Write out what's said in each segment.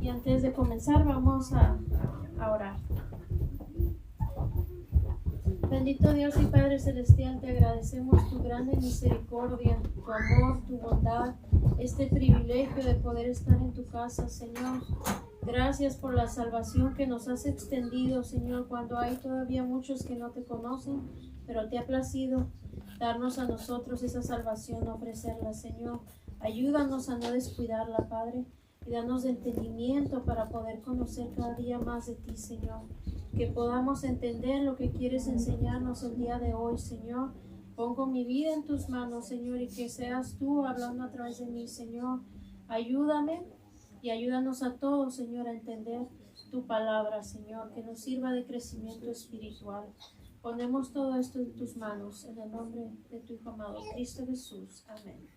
Y antes de comenzar vamos a orar. Bendito Dios y Padre Celestial, te agradecemos tu grande misericordia, tu amor, tu bondad, este privilegio de poder estar en tu casa, Señor. Gracias por la salvación que nos has extendido, Señor, cuando hay todavía muchos que no te conocen, pero te ha placido darnos a nosotros esa salvación, ofrecerla, Señor. Ayúdanos a no descuidarla, Padre, y danos entendimiento para poder conocer cada día más de ti, Señor. Que podamos entender lo que quieres enseñarnos el día de hoy, Señor. Pongo mi vida en tus manos, Señor, y que seas tú hablando a través de mí, Señor. Ayúdame y ayúdanos a todos, Señor, a entender tu palabra, Señor, que nos sirva de crecimiento espiritual. Ponemos todo esto en tus manos, en el nombre de tu Hijo amado, Cristo Jesús. Amén.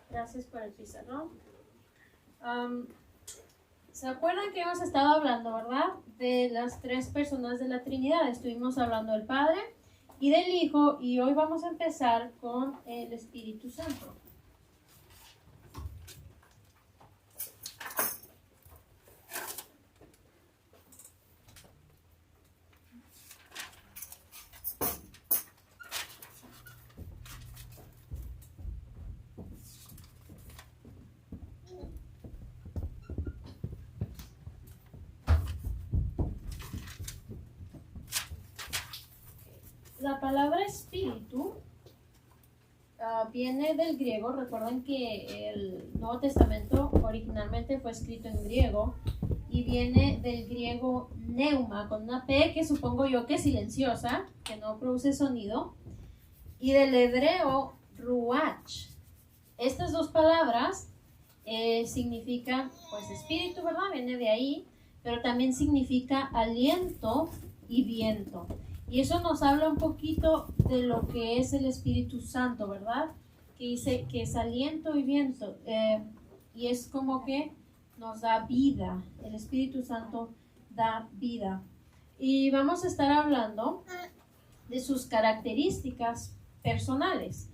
Gracias por el pizarrón. ¿Se acuerdan que hemos estado hablando, verdad? De las tres personas de la Trinidad. Estuvimos hablando del Padre y del Hijo, y hoy vamos a empezar con el Espíritu Santo. La palabra espíritu viene del griego. Recuerden que el Nuevo Testamento originalmente fue escrito en griego y viene del griego neuma, con una P que supongo yo que es silenciosa, que no produce sonido, y del hebreo ruach. Estas dos palabras significan, pues, espíritu, ¿verdad? Viene de ahí, pero también significa aliento y viento. Y eso nos habla un poquito de lo que es el Espíritu Santo, ¿verdad? Que dice que es aliento y viento. Y es como que nos da vida. El Espíritu Santo da vida. Y vamos a estar hablando de sus características personales.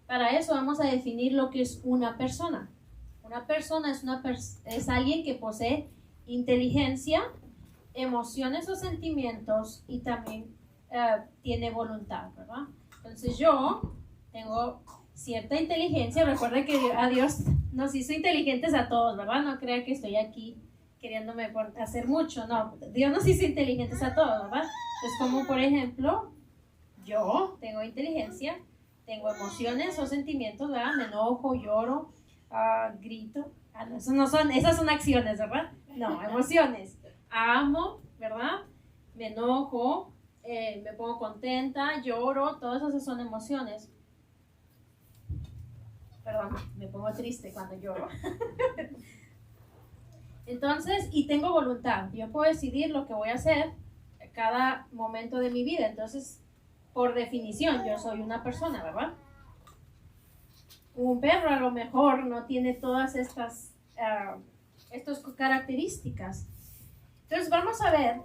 Para eso vamos a definir lo que es una persona. Una persona es alguien que posee inteligencia, emociones o sentimientos y también tiene voluntad, ¿verdad? Entonces yo tengo cierta inteligencia. Recuerden que a Dios nos hizo inteligentes a todos, ¿verdad? No crean que estoy aquí queriéndome hacer mucho. No, Dios nos hizo inteligentes a todos, ¿verdad? Entonces, como por ejemplo, yo tengo inteligencia, tengo emociones o sentimientos, ¿verdad? Me enojo, lloro, grito. Esas son acciones, ¿verdad? No, emociones. Amo, ¿verdad? Me enojo, me pongo contenta, lloro, todas esas son emociones. Perdón, me pongo triste cuando lloro. Entonces, y tengo voluntad. Yo puedo decidir lo que voy a hacer cada momento de mi vida. Entonces, por definición, yo soy una persona, ¿verdad? Un perro a lo mejor no tiene todas estas características. Entonces, vamos a ver...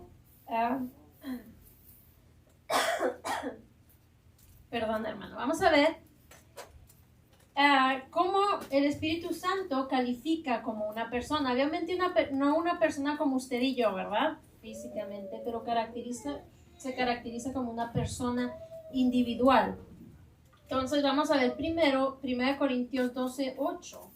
Perdón, hermano. Vamos a ver cómo el Espíritu Santo califica como una persona. Obviamente no una persona como usted y yo, ¿verdad? Físicamente, pero se caracteriza como una persona individual. Entonces vamos a ver primero 1 Corintios 12:8.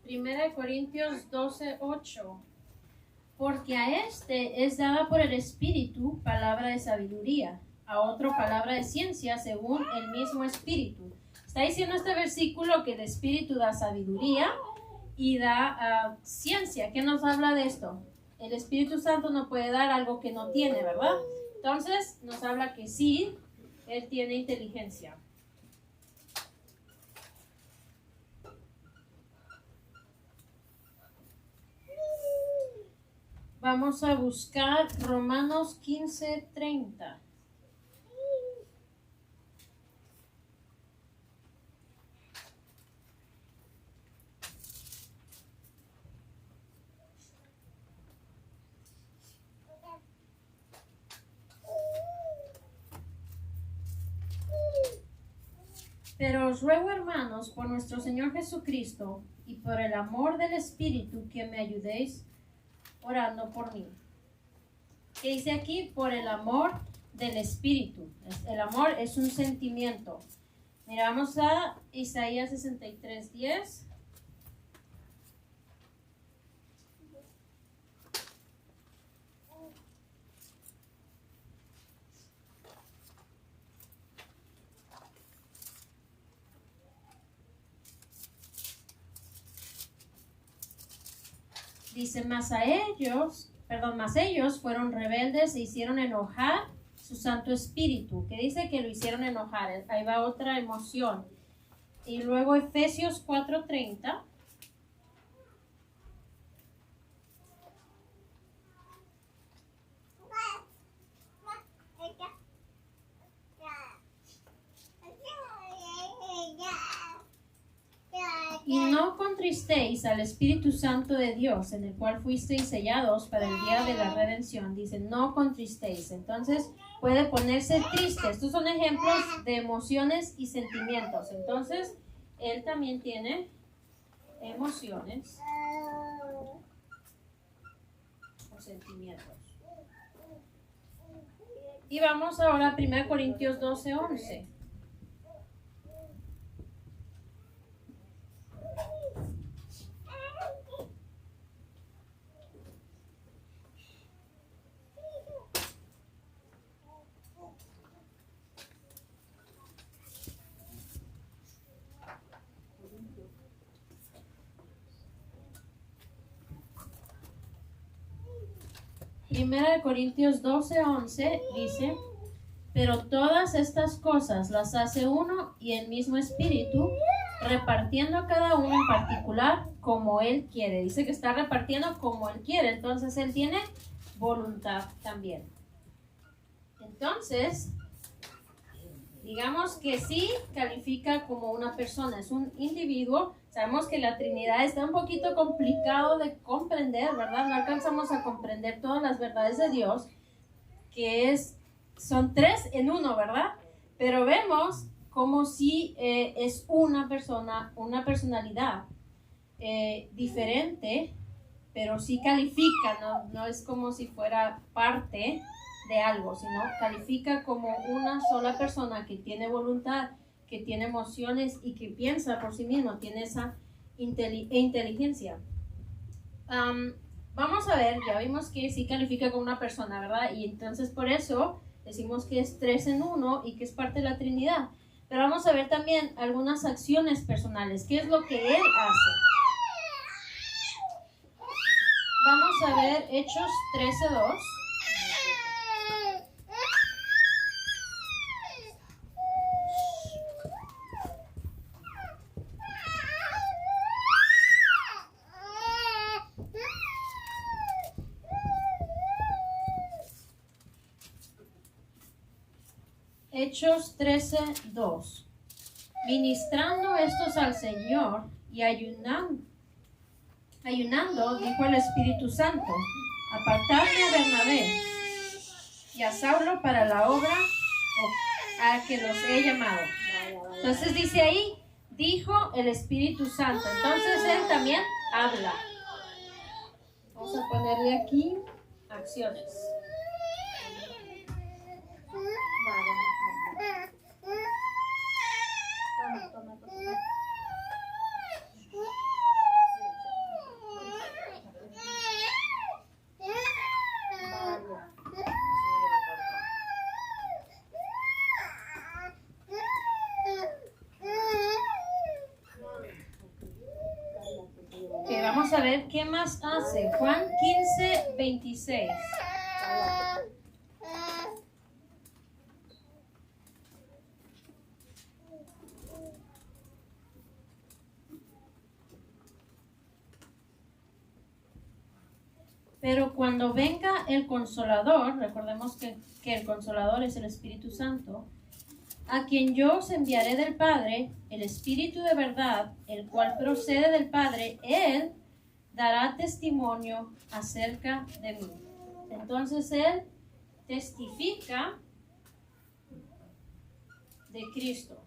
Primera de Corintios 12:8. Porque a este es dada por el Espíritu palabra de sabiduría, a otro palabra de ciencia según el mismo Espíritu. Está diciendo este versículo que el Espíritu da sabiduría y da ciencia. ¿Qué nos habla de esto? El Espíritu Santo no puede dar algo que no tiene, ¿verdad? Entonces nos habla que sí, Él tiene inteligencia. Vamos a buscar Romanos 15:30. Pero os ruego, hermanos, por nuestro Señor Jesucristo y por el amor del Espíritu, que me ayudéis orando por mí. ¿Qué dice aquí? Por el amor del Espíritu. El amor es un sentimiento. Mira, vamos a Isaías 63:10. Dice, mas ellos fueron rebeldes e hicieron enojar su Santo Espíritu. Que dice que lo hicieron enojar. Ahí va otra emoción. Y luego Efesios 4:30. Y no contristéis al Espíritu Santo de Dios, en el cual fuisteis sellados para el día de la redención. Dice, no contristéis. Entonces, puede ponerse triste. Estos son ejemplos de emociones y sentimientos. Entonces, él también tiene emociones o sentimientos. Y vamos ahora a 1 Corintios 12:11. Primera de Corintios 12:11 dice, pero todas estas cosas las hace uno y el mismo Espíritu, repartiendo a cada uno en particular como Él quiere. Dice que está repartiendo como Él quiere, entonces Él tiene voluntad también. Entonces, digamos que sí califica como una persona, es un individuo. Sabemos que la Trinidad está un poquito complicado de comprender, ¿verdad? No alcanzamos a comprender todas las verdades de Dios, que son tres en uno, ¿verdad? Pero vemos como si es una persona, una personalidad diferente, pero sí califica, no es como si fuera parte de algo, sino califica como una sola persona que tiene voluntad, que tiene emociones y que piensa por sí mismo, tiene esa inteligencia. Vamos a ver, ya vimos que sí califica como una persona, ¿verdad? Y entonces por eso decimos que es tres en uno y que es parte de la Trinidad. Pero vamos a ver también algunas acciones personales. ¿Qué es lo que Él hace? Vamos a ver Hechos 13:2. Hechos 13:2. Ministrando estos al Señor y ayunando, dijo el Espíritu Santo, apartadme a Bernabé y a Saulo para la obra a que los he llamado. Entonces dice ahí, dijo el Espíritu Santo. Entonces Él también habla. Vamos a ponerle aquí acciones. Vamos a ver qué más hace. Juan 15:26. Pero cuando venga el Consolador, recordemos que el Consolador es el Espíritu Santo, a quien yo os enviaré del Padre, el Espíritu de verdad, el cual procede del Padre, Él dará testimonio acerca de mí. Entonces Él testifica de Cristo.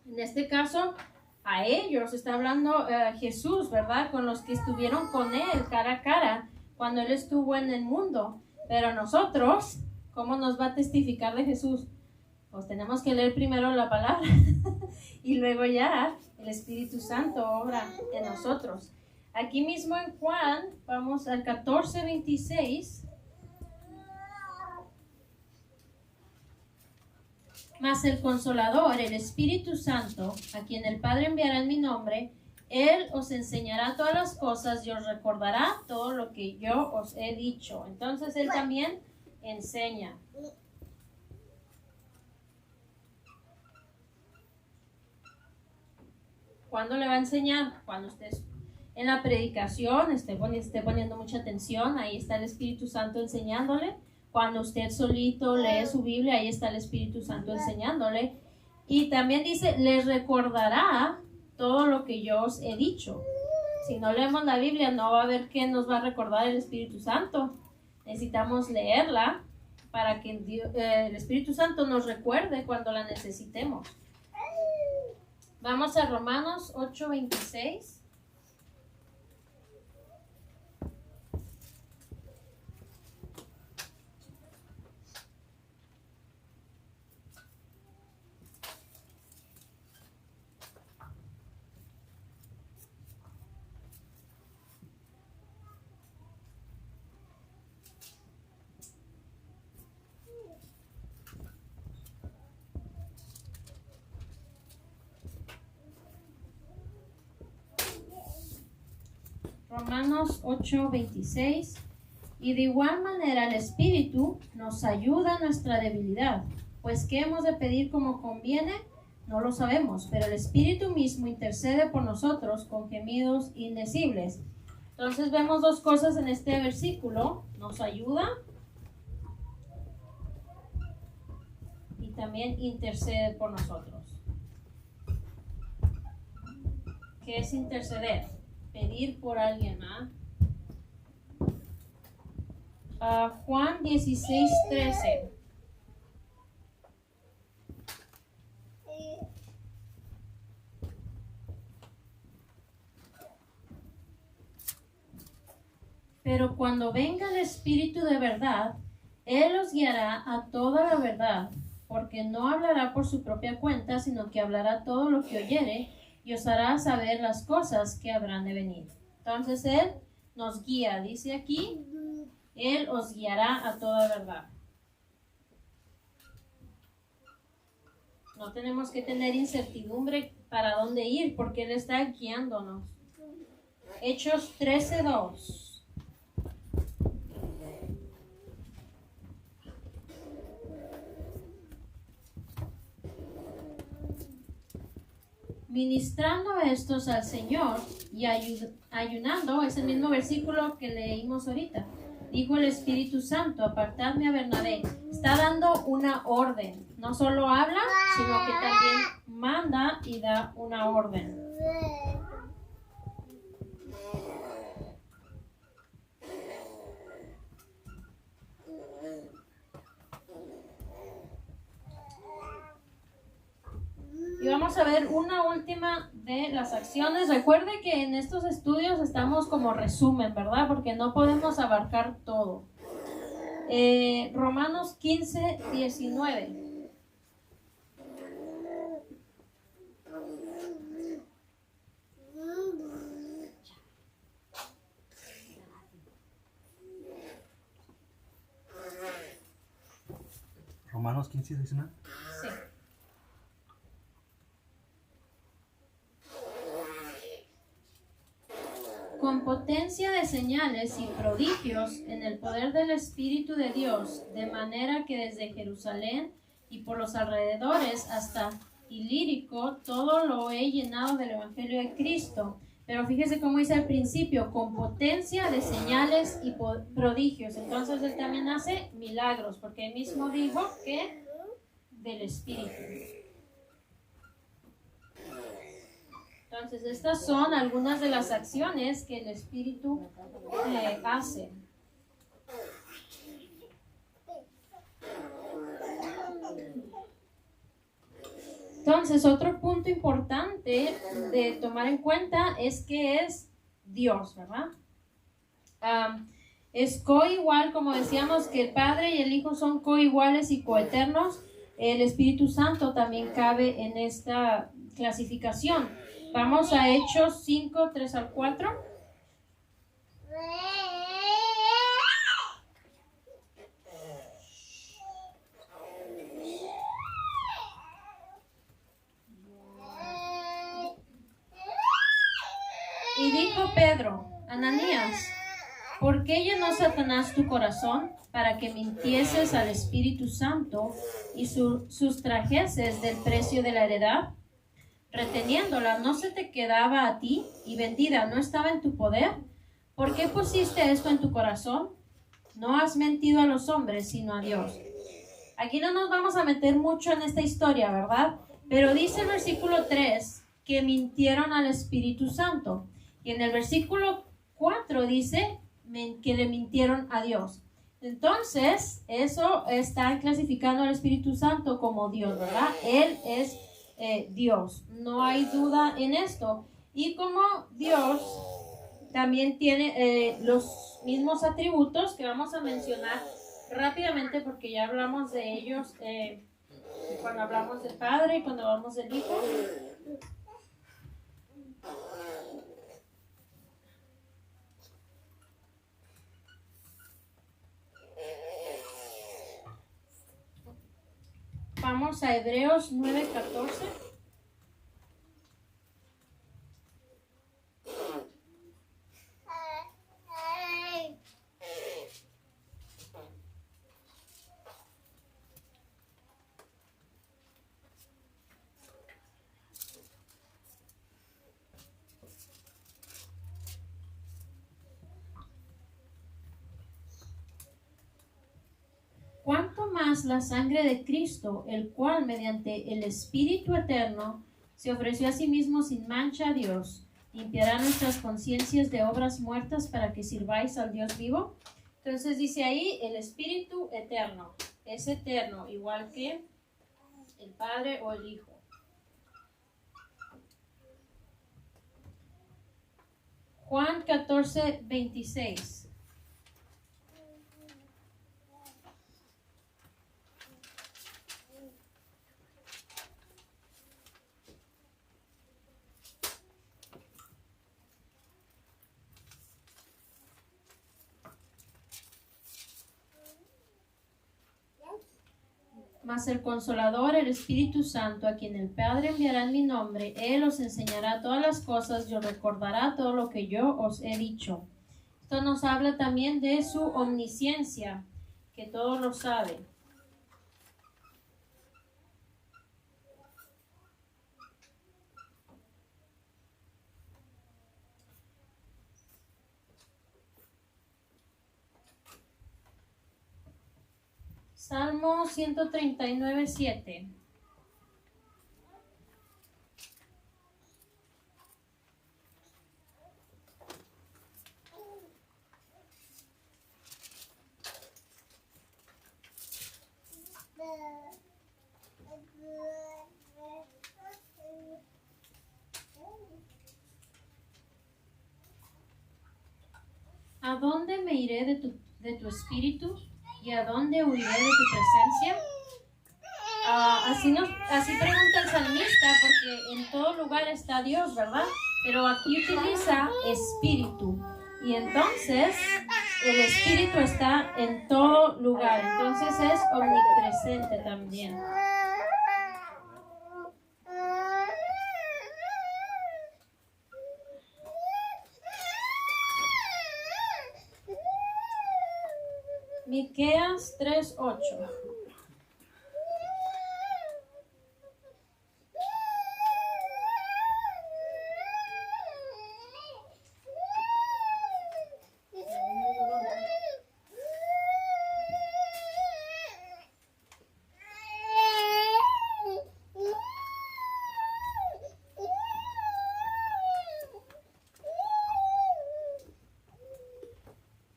En este caso, a ellos está hablando Jesús, ¿verdad? Con los que estuvieron con Él cara a cara cuando Él estuvo en el mundo. Pero nosotros, ¿cómo nos va a testificar de Jesús? Pues tenemos que leer primero la palabra y luego ya el Espíritu Santo obra en nosotros. Aquí mismo en Juan, vamos al 14:26. Mas el Consolador, el Espíritu Santo, a quien el Padre enviará en mi nombre, Él os enseñará todas las cosas y os recordará todo lo que yo os he dicho. Entonces Él también enseña. ¿Cuándo le va a enseñar? Cuando estés en la predicación, esté poniendo mucha atención, ahí está el Espíritu Santo enseñándole. Cuando usted solito lee su Biblia, ahí está el Espíritu Santo enseñándole. Y también dice, les recordará todo lo que yo os he dicho. Si no leemos la Biblia, no va a haber qué nos va a recordar el Espíritu Santo. Necesitamos leerla para que el Espíritu Santo nos recuerde cuando la necesitemos. Vamos a Romanos 8:26. Romanos 8:26. Y de igual manera el Espíritu nos ayuda en nuestra debilidad, pues ¿qué hemos de pedir como conviene? No lo sabemos, pero el Espíritu mismo intercede por nosotros con gemidos indecibles. Entonces vemos dos cosas en este versículo: nos ayuda y también intercede por nosotros. ¿Qué es interceder? Pedir por alguien, ¿ah? Juan 16:13. Pero cuando venga el Espíritu de verdad, Él os guiará a toda la verdad, porque no hablará por su propia cuenta, sino que hablará todo lo que oyere y os hará saber las cosas que habrán de venir. Entonces Él nos guía, dice aquí, Él os guiará a toda verdad. No tenemos que tener incertidumbre para dónde ir, porque Él está guiándonos. Hechos 13:2. Ministrando estos al Señor y ayunando, es el mismo versículo que leímos ahorita. Dijo el Espíritu Santo, apartadme a Bernabé. Está dando una orden. No solo habla, sino que también manda y da una orden. Y vamos a ver una última de las acciones. Recuerde que en estos estudios estamos como resumen, ¿verdad? Porque no podemos abarcar todo. Romanos 15:19. Romanos 15:19. Sí. Con potencia de señales y prodigios en el poder del Espíritu de Dios, de manera que desde Jerusalén y por los alrededores hasta Ilírico, todo lo he llenado del Evangelio de Cristo. Pero fíjese cómo dice al principio, con potencia de señales y prodigios. Entonces Él también hace milagros, porque Él mismo dijo que del Espíritu. Entonces, estas son algunas de las acciones que el Espíritu hace. Entonces, otro punto importante de tomar en cuenta es que es Dios, ¿verdad? Es coigual, como decíamos, que el Padre y el Hijo son coiguales y coeternos. El Espíritu Santo también cabe en esta clasificación. Vamos a Hechos 5, 3 al 4. Y dijo Pedro, Ananías, ¿por qué llenó Satanás tu corazón para que mintieses al Espíritu Santo y sustrajeses del precio de la heredad? Reteniéndola, ¿no se te quedaba a ti y vendida no estaba en tu poder? ¿Por qué pusiste esto en tu corazón? No has mentido a los hombres, sino a Dios. Aquí no nos vamos a meter mucho en esta historia, ¿verdad? Pero dice el versículo 3 que mintieron al Espíritu Santo. Y en el versículo 4 dice que le mintieron a Dios. Entonces, eso está clasificando al Espíritu Santo como Dios, ¿verdad? Él es Dios. No hay duda en esto. Y como Dios también tiene los mismos atributos que vamos a mencionar rápidamente porque ya hablamos de ellos cuando hablamos del Padre y cuando hablamos del Hijo. Vamos a Hebreos 9:14. ¿Cuánto más la sangre de Cristo, el cual mediante el Espíritu Eterno se ofreció a sí mismo sin mancha a Dios, limpiará nuestras conciencias de obras muertas para que sirváis al Dios vivo? Entonces dice ahí el Espíritu Eterno. Es eterno, igual que el Padre o el Hijo. Juan 14:26. Mas el Consolador, el Espíritu Santo, a quien el Padre enviará en mi nombre, Él os enseñará todas las cosas y os recordará todo lo que yo os he dicho. Esto nos habla también de su omnisciencia, que todo lo sabe. Salmo 139:7. ¿A dónde me iré de tu espíritu? ¿Y a dónde huiré de tu presencia? Así pregunta el salmista, porque en todo lugar está Dios, ¿verdad? Pero aquí utiliza espíritu. Y entonces el espíritu está en todo lugar. Entonces es omnipresente también. Miqueas 3:8.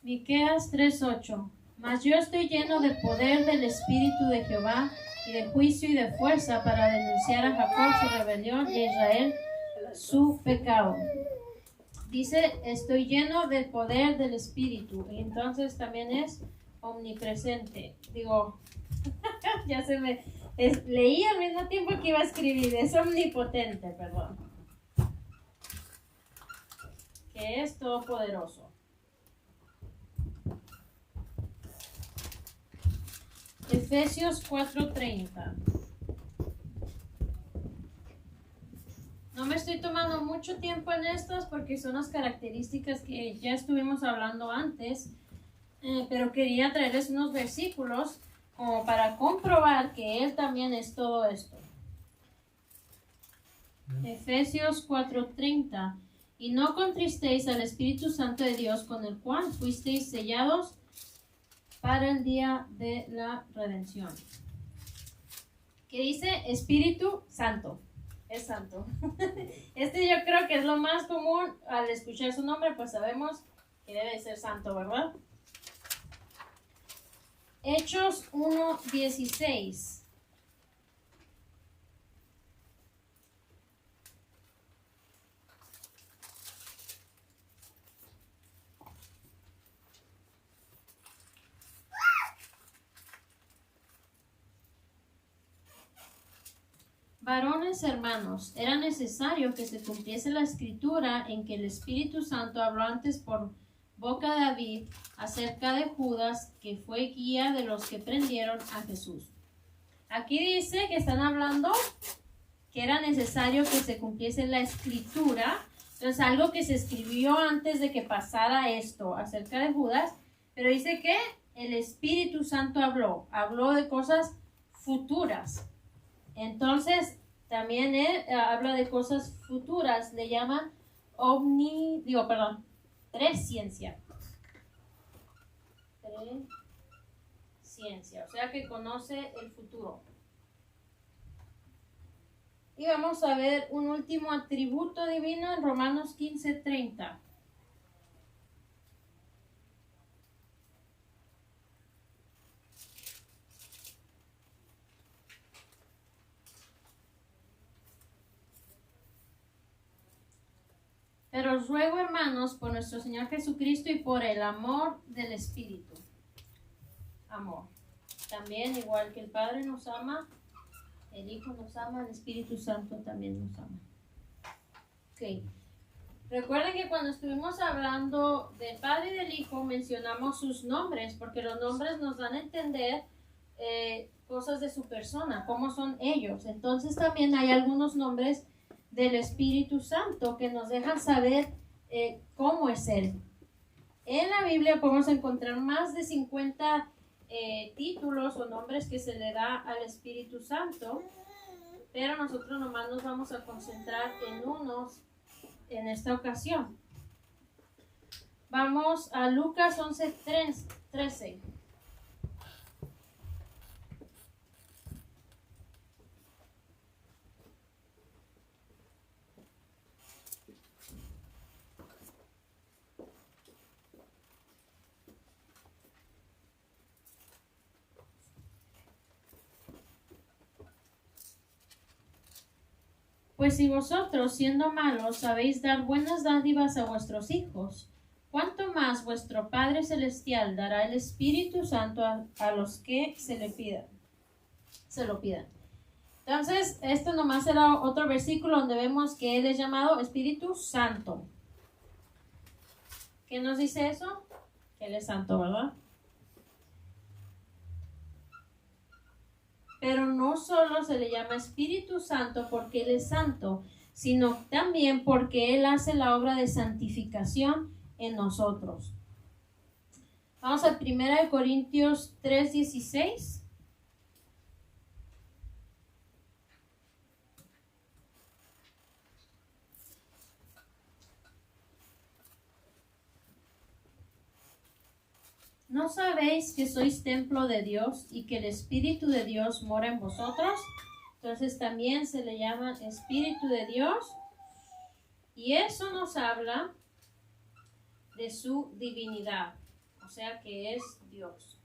Miqueas 3:8. Mas yo estoy lleno de poder del Espíritu de Jehová, y de juicio y de fuerza para denunciar a Jacob su rebelión y a Israel su pecado. Dice, estoy lleno del poder del Espíritu, y entonces también es omnipresente. Digo, ya se me... leí al mismo tiempo que iba a escribir, es omnipotente, perdón. Que es todopoderoso. Efesios 4:30. No me estoy tomando mucho tiempo en estas porque son las características que ya estuvimos hablando antes, pero quería traerles unos versículos como para comprobar que Él también es todo esto. Efesios 4:30. Y no contristéis al Espíritu Santo de Dios, con el cual fuisteis sellados para el día de la redención. ¿Qué dice? Espíritu Santo. Es santo. Yo creo que es lo más común. Al escuchar su nombre, pues sabemos que debe ser santo, ¿verdad? Hechos 1:16. Varones hermanos, era necesario que se cumpliese la escritura en que el Espíritu Santo habló antes por boca de David acerca de Judas, que fue guía de los que prendieron a Jesús. Aquí dice que están hablando que era necesario que se cumpliese la escritura, entonces algo que se escribió antes de que pasara esto acerca de Judas, pero dice que el Espíritu Santo habló de cosas futuras. Entonces, también él habla de cosas futuras, le llama presciencia. Presciencia, o sea que conoce el futuro. Y vamos a ver un último atributo divino en Romanos 15:30. Pero os ruego, hermanos, por nuestro Señor Jesucristo y por el amor del Espíritu. Amor. También, igual que el Padre nos ama, el Hijo nos ama, el Espíritu Santo también nos ama. Ok. Recuerden que cuando estuvimos hablando del Padre y del Hijo, mencionamos sus nombres, porque los nombres nos dan a entender cosas de su persona, cómo son ellos. Entonces también hay algunos nombres del Espíritu Santo que nos dejan saber cómo es Él. En la Biblia podemos encontrar más de 50 títulos o nombres que se le da al Espíritu Santo, pero nosotros nomás nos vamos a concentrar en unos en esta ocasión. Vamos a Lucas 11:13. Pues si vosotros, siendo malos, sabéis dar buenas dádivas a vuestros hijos, ¿cuánto más vuestro Padre Celestial dará el Espíritu Santo a los que se lo pidan? Entonces, esto nomás era otro versículo donde vemos que Él es llamado Espíritu Santo. ¿Qué nos dice eso? Que Él es santo, ¿verdad? Pero no solo se le llama Espíritu Santo porque Él es santo, sino también porque Él hace la obra de santificación en nosotros. Vamos a 1 Corintios 3:16. ¿No sabéis que sois templo de Dios y que el Espíritu de Dios mora en vosotros? Entonces también se le llama Espíritu de Dios. Y eso nos habla de su divinidad, o sea que es Dios.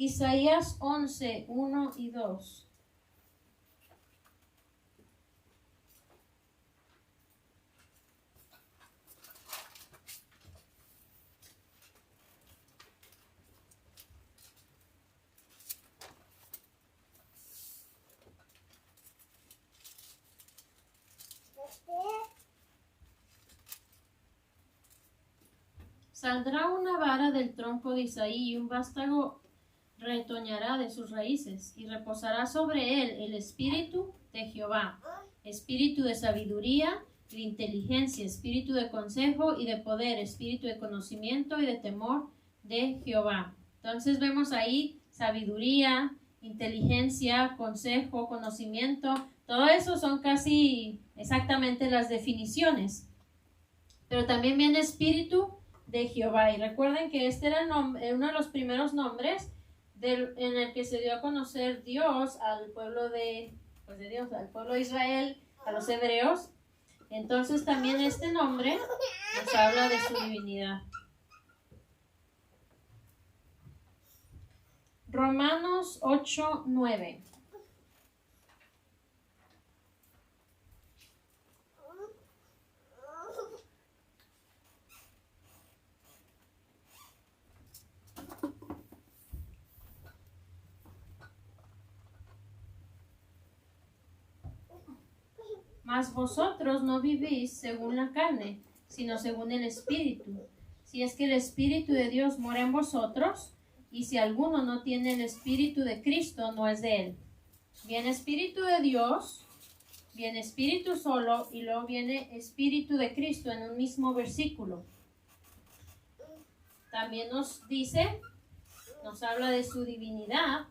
Isaías 11, 1 y 2. Saldrá una vara del tronco de Isaí y un vástago retoñará de sus raíces, y reposará sobre él el espíritu de Jehová, espíritu de sabiduría y de inteligencia, espíritu de consejo y de poder, espíritu de conocimiento y de temor de Jehová. Entonces vemos ahí sabiduría, inteligencia, consejo, conocimiento, todo eso son casi exactamente las definiciones. Pero también viene espíritu de Jehová. Y recuerden que este era uno de los primeros nombres en el que se dio a conocer Dios al pueblo de Dios, al pueblo de Israel, a los hebreos. Entonces también este nombre nos habla de su divinidad. Romanos 8, 9. Mas vosotros no vivís según la carne, sino según el Espíritu. Si es que el Espíritu de Dios mora en vosotros, y si alguno no tiene el Espíritu de Cristo, no es de él. Viene Espíritu de Dios, viene Espíritu solo, y luego viene Espíritu de Cristo en un mismo versículo. También nos dice, nos habla de su divinidad,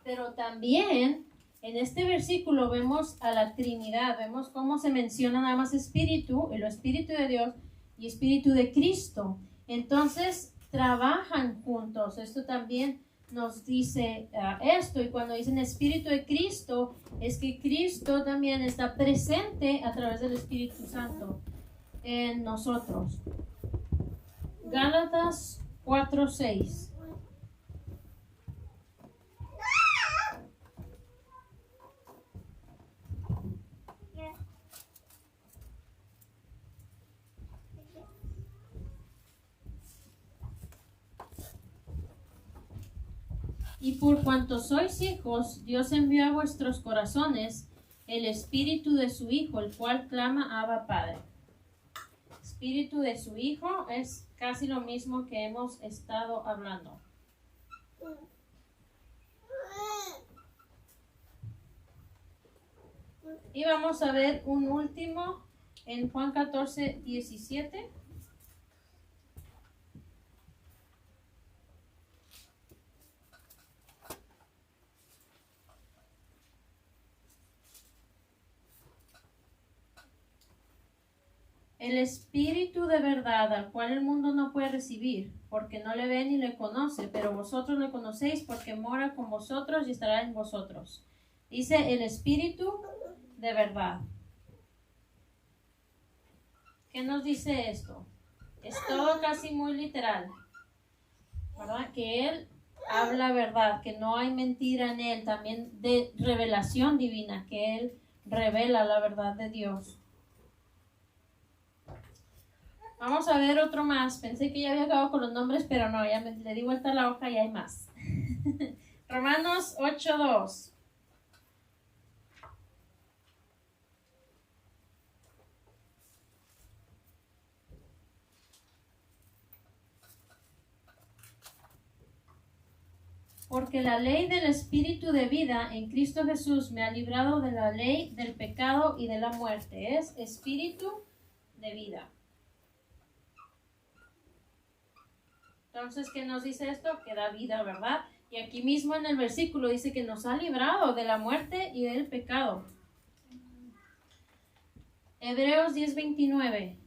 pero también en este versículo vemos a la Trinidad, vemos cómo se menciona nada más Espíritu, el Espíritu de Dios y Espíritu de Cristo. Entonces trabajan juntos. Esto también nos dice esto, y cuando dicen Espíritu de Cristo, es que Cristo también está presente a través del Espíritu Santo en nosotros. Gálatas 4:6. Y por cuanto sois hijos, Dios envió a vuestros corazones el espíritu de su Hijo, el cual clama Abba Padre. Espíritu de su Hijo es casi lo mismo que hemos estado hablando. Y vamos a ver un último en Juan 14:17. El Espíritu de verdad, al cual el mundo no puede recibir, porque no le ve ni le conoce, pero vosotros le conocéis porque mora con vosotros y estará en vosotros. Dice el Espíritu de verdad. ¿Qué nos dice esto? Es todo casi muy literal, ¿verdad? Que Él habla verdad, que no hay mentira en Él, también de revelación divina, que Él revela la verdad de Dios. Vamos a ver otro más. Pensé que ya había acabado con los nombres, pero no, ya le di vuelta a la hoja y hay más. Romanos 8:2. Porque la ley del Espíritu de vida en Cristo Jesús me ha librado de la ley del pecado y de la muerte. Es Espíritu de vida. Entonces, ¿qué nos dice esto? Que da vida, ¿verdad? Y aquí mismo en el versículo dice que nos ha librado de la muerte y del pecado. Hebreos 10:29.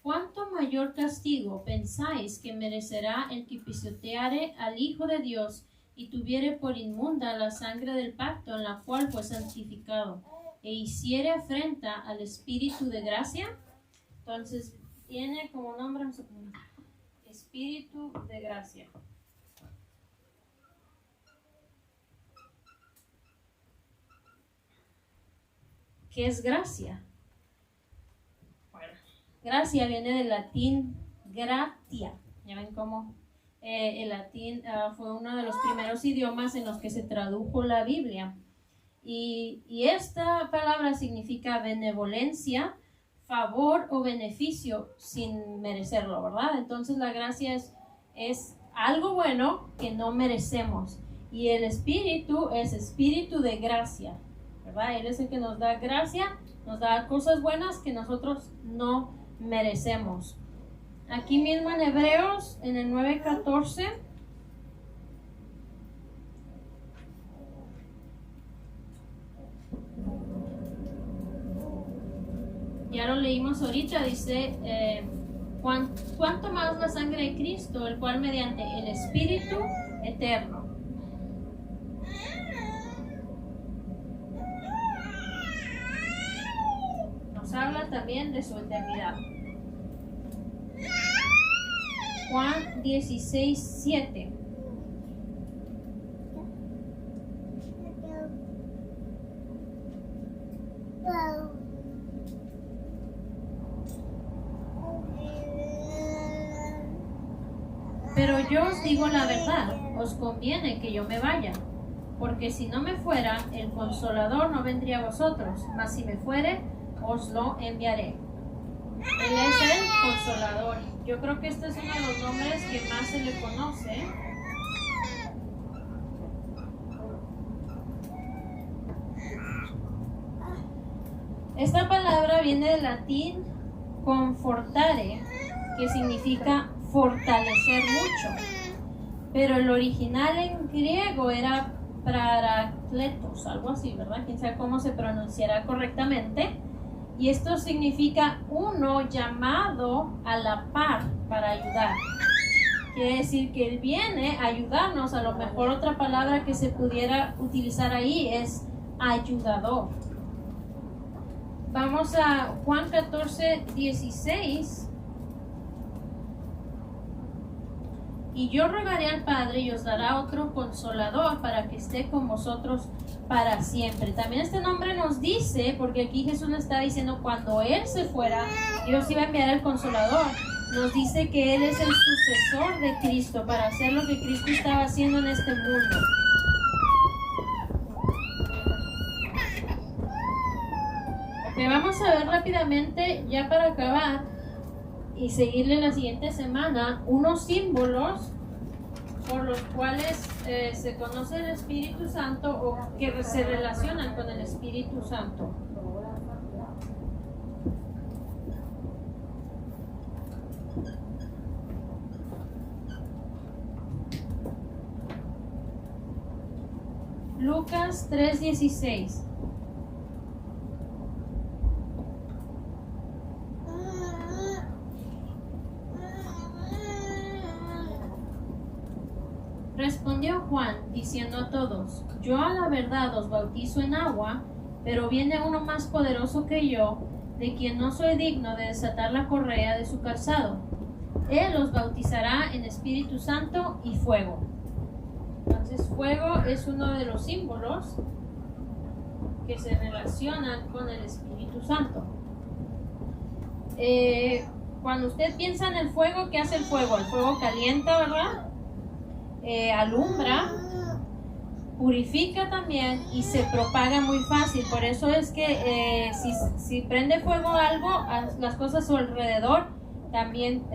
¿Cuánto mayor castigo pensáis que merecerá el que pisoteare al Hijo de Dios y tuviere por inmunda la sangre del pacto en la cual fue santificado, e hiciere afrenta al Espíritu de gracia. Entonces tiene como nombre Espíritu de gracia. ¿Qué es gracia? Bueno, gracia viene del latín gratia. Ya ven cómo el latín fue uno de los primeros idiomas en los que se tradujo la Biblia. Y esta palabra significa benevolencia, favor o beneficio sin merecerlo, ¿verdad? Entonces la gracia es algo bueno que no merecemos. Y el Espíritu es Espíritu de gracia, ¿verdad? Él es el que nos da gracia, nos da cosas buenas que nosotros no merecemos. Aquí mismo en Hebreos, en el 9:14, ya lo leímos ahorita, dice, cuánto más la sangre de Cristo, el cual mediante el Espíritu eterno. Nos habla también de su eternidad. Juan 16:7. Pero yo os digo la verdad, os conviene que yo me vaya, porque si no me fuera, el Consolador no vendría a vosotros, mas si me fuere, os lo enviaré. Él es el Consolador. Yo creo que este es uno de los nombres que más se le conoce. Esta palabra viene del latín confortare, que significa fortalecer mucho, pero el original en griego era parakletos, algo así, ¿verdad? Quién sabe cómo se pronunciará correctamente. Y esto significa uno llamado a la par para ayudar. Quiere decir que Él viene a ayudarnos. A lo mejor otra palabra que se pudiera utilizar ahí es ayudador. Vamos a Juan 14:16. Y yo rogaré al Padre y os dará otro consolador para que esté con vosotros para siempre. También este nombre nos dice, porque aquí Jesús nos está diciendo cuando Él se fuera, Dios iba a enviar al consolador. Nos dice que Él es el sucesor de Cristo para hacer lo que Cristo estaba haciendo en este mundo. Ok, vamos a ver rápidamente, ya para acabar, y seguirle la siguiente semana, unos símbolos por los cuales se conoce el Espíritu Santo o que se relacionan con el Espíritu Santo. Lucas 3:16. Respondió Juan, diciendo a todos, yo a la verdad os bautizo en agua, pero viene uno más poderoso que yo, de quien no soy digno de desatar la correa de su calzado. Él os bautizará en Espíritu Santo y fuego. Entonces, fuego es uno de los símbolos que se relacionan con el Espíritu Santo. Cuando usted piensa en el fuego, ¿qué hace el fuego? El fuego calienta, ¿verdad? Alumbra, purifica también y se propaga muy fácil. Por eso es que si prende fuego algo, las cosas a su alrededor también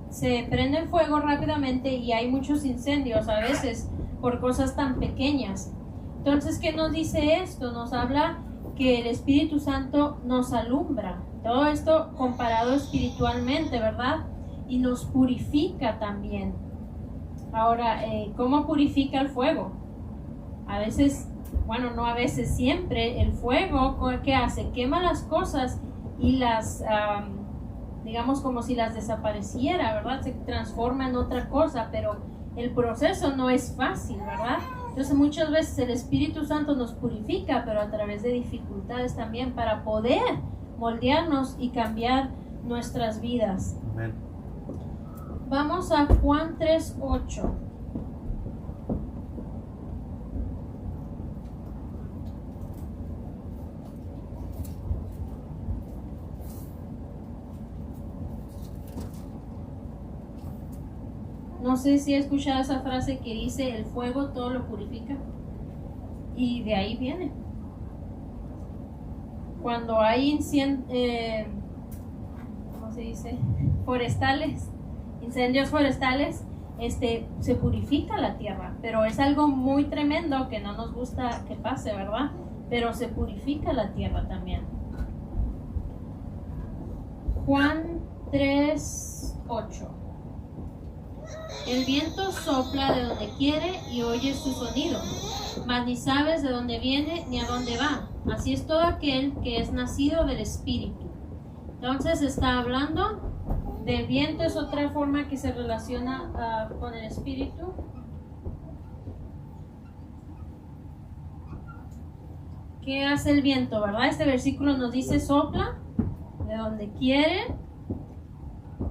se prenden fuego rápidamente y hay muchos incendios a veces por cosas tan pequeñas. Entonces, ¿qué nos dice esto? Nos habla que el Espíritu Santo nos alumbra. Todo esto comparado espiritualmente, ¿verdad? Y nos purifica también. Ahora, ¿cómo purifica el fuego? A veces, bueno, no a veces, siempre, el fuego, ¿qué hace? Quema las cosas y las, digamos, como si las desapareciera, ¿verdad? Se transforma en otra cosa, pero el proceso no es fácil, ¿verdad? Entonces muchas veces el Espíritu Santo nos purifica, pero a través de dificultades también para poder moldearnos y cambiar nuestras vidas. Amén. Vamos a Juan 3:8. No sé si he escuchado esa frase que dice, el fuego todo lo purifica. Y de ahí viene. Cuando hay ¿cómo se dice? Incendios forestales, se purifica la tierra. Pero es algo muy tremendo que no nos gusta que pase, ¿verdad? Pero se purifica la tierra también. Juan 3:8. El viento sopla de donde quiere y oyes su sonido, mas ni sabes de dónde viene ni a dónde va. Así es todo aquel que es nacido del Espíritu. Entonces está hablando del viento, es otra forma que se relaciona con el Espíritu. ¿Qué hace el viento, verdad? Este versículo nos dice sopla de donde quiere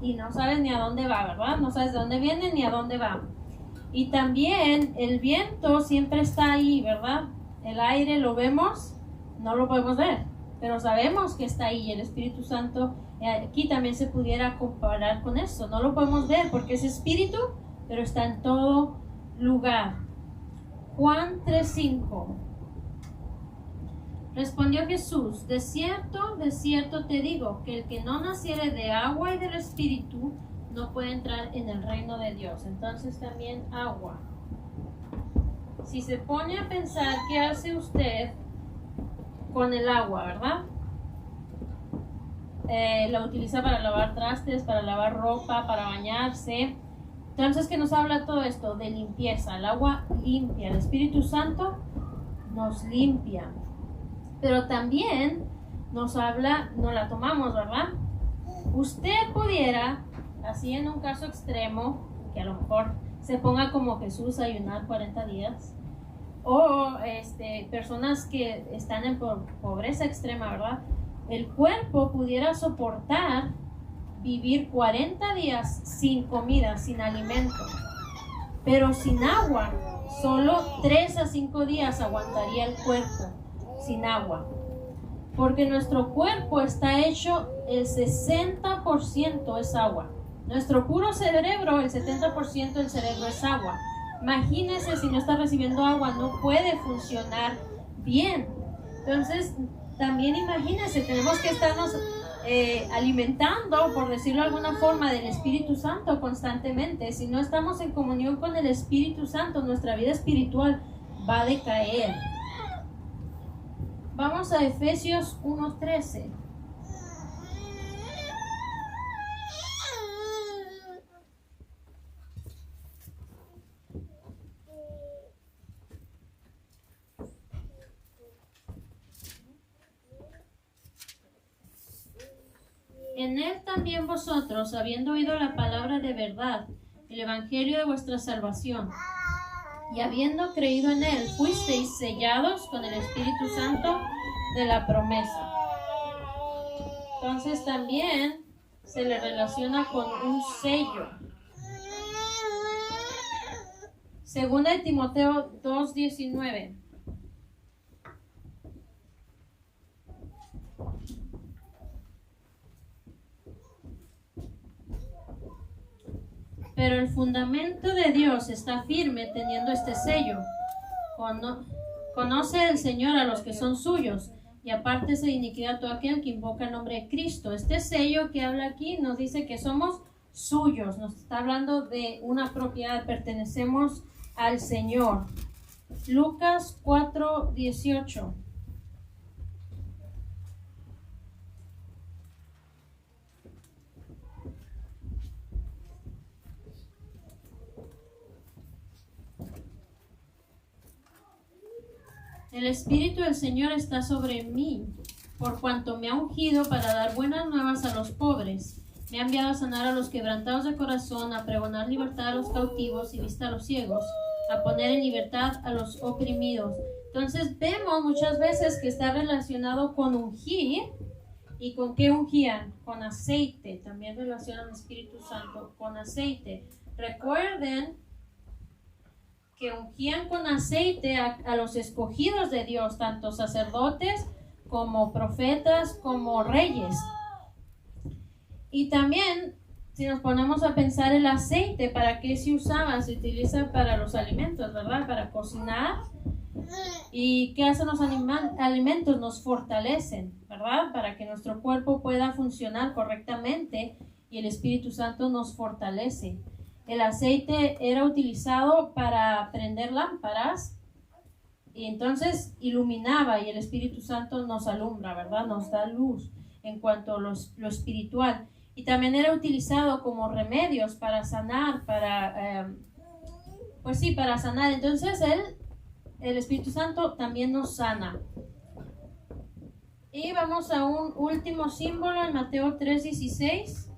y no sabes ni a dónde va, ¿verdad? No sabes de dónde viene ni a dónde va. Y también el viento siempre está ahí, ¿verdad? El aire lo vemos, no lo podemos ver, pero sabemos que está ahí. El Espíritu Santo, aquí también se pudiera comparar con eso. No lo podemos ver porque es Espíritu, pero está en todo lugar. Juan 3:5. Respondió Jesús, de cierto te digo, que el que no naciere de agua y del Espíritu no puede entrar en el reino de Dios. Entonces también agua. Si se pone a pensar qué hace usted con el agua, ¿verdad? La utiliza para lavar trastes, para lavar ropa, para bañarse. Entonces, ¿qué nos habla todo esto? De limpieza. El agua limpia. El Espíritu Santo nos limpia. Pero también nos habla, no la tomamos, ¿verdad? Usted pudiera, así en un caso extremo, que a lo mejor se ponga como Jesús a ayunar 40 días, o personas que están en pobreza extrema, ¿verdad? El cuerpo pudiera soportar vivir 40 días sin comida, sin alimento, pero sin agua, solo 3 a 5 días aguantaría el cuerpo sin agua, porque nuestro cuerpo está hecho, el 60% es agua. Nuestro puro cerebro, el 70% del cerebro es agua. Imagínese, si no está recibiendo agua, no puede funcionar bien. Entonces, también imagínese, tenemos que estarnos alimentando, por decirlo de alguna forma, del Espíritu Santo constantemente. Si no estamos en comunión con el Espíritu Santo, nuestra vida espiritual va a decaer. Vamos a Efesios 1:13. En él también vosotros, habiendo oído la palabra de verdad, el evangelio de vuestra salvación, y habiendo creído en él, fuisteis sellados con el Espíritu Santo de la promesa. Entonces también se le relaciona con un sello. Segunda de Timoteo 2:19. Pero el fundamento de Dios está firme teniendo este sello. Conoce el Señor a los que son suyos, y apártese de iniquidad todo aquel que invoca el nombre de Cristo. Este sello que habla aquí nos dice que somos suyos, nos está hablando de una propiedad, pertenecemos al Señor. Lucas 4:18. El Espíritu del Señor está sobre mí, por cuanto me ha ungido para dar buenas nuevas a los pobres. Me ha enviado a sanar a los quebrantados de corazón, a pregonar libertad a los cautivos y vista a los ciegos, a poner en libertad a los oprimidos. Entonces vemos muchas veces que está relacionado con ungir. ¿Y con qué ungían? Con aceite. También relaciona al Espíritu Santo con aceite. Recuerden que ungían con aceite a los escogidos de Dios, tanto sacerdotes como profetas, como reyes. Y también, si nos ponemos a pensar el aceite, ¿para qué se usaba? Se utiliza para los alimentos, ¿verdad? Para cocinar. ¿Y qué hacen los alimentos? Nos fortalecen, ¿verdad? Para que nuestro cuerpo pueda funcionar correctamente y el Espíritu Santo nos fortalece. El aceite era utilizado para prender lámparas y entonces iluminaba y el Espíritu Santo nos alumbra, ¿verdad? Nos da luz en cuanto a lo espiritual. Y también era utilizado como remedios para sanar, para sanar. Entonces el Espíritu Santo también nos sana. Y vamos a un último símbolo en Mateo 3:16.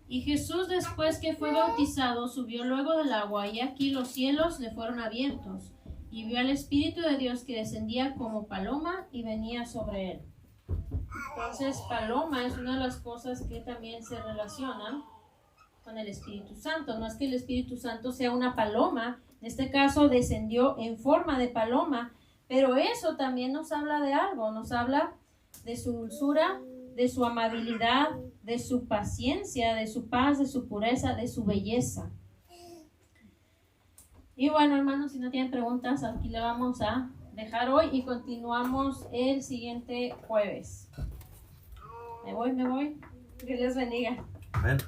Y Jesús, después que fue bautizado, subió luego del agua, y aquí los cielos le fueron abiertos, y vio al Espíritu de Dios que descendía como paloma y venía sobre él. Entonces, paloma es una de las cosas que también se relacionan con el Espíritu Santo. No es que el Espíritu Santo sea una paloma, en este caso descendió en forma de paloma, pero eso también nos habla de algo, nos habla de su dulzura, de su amabilidad, de su paciencia, de su paz, de su pureza, de su belleza. Y bueno, hermanos, si no tienen preguntas, aquí le vamos a dejar hoy y continuamos el siguiente jueves. Me voy. Que Dios bendiga. Amén.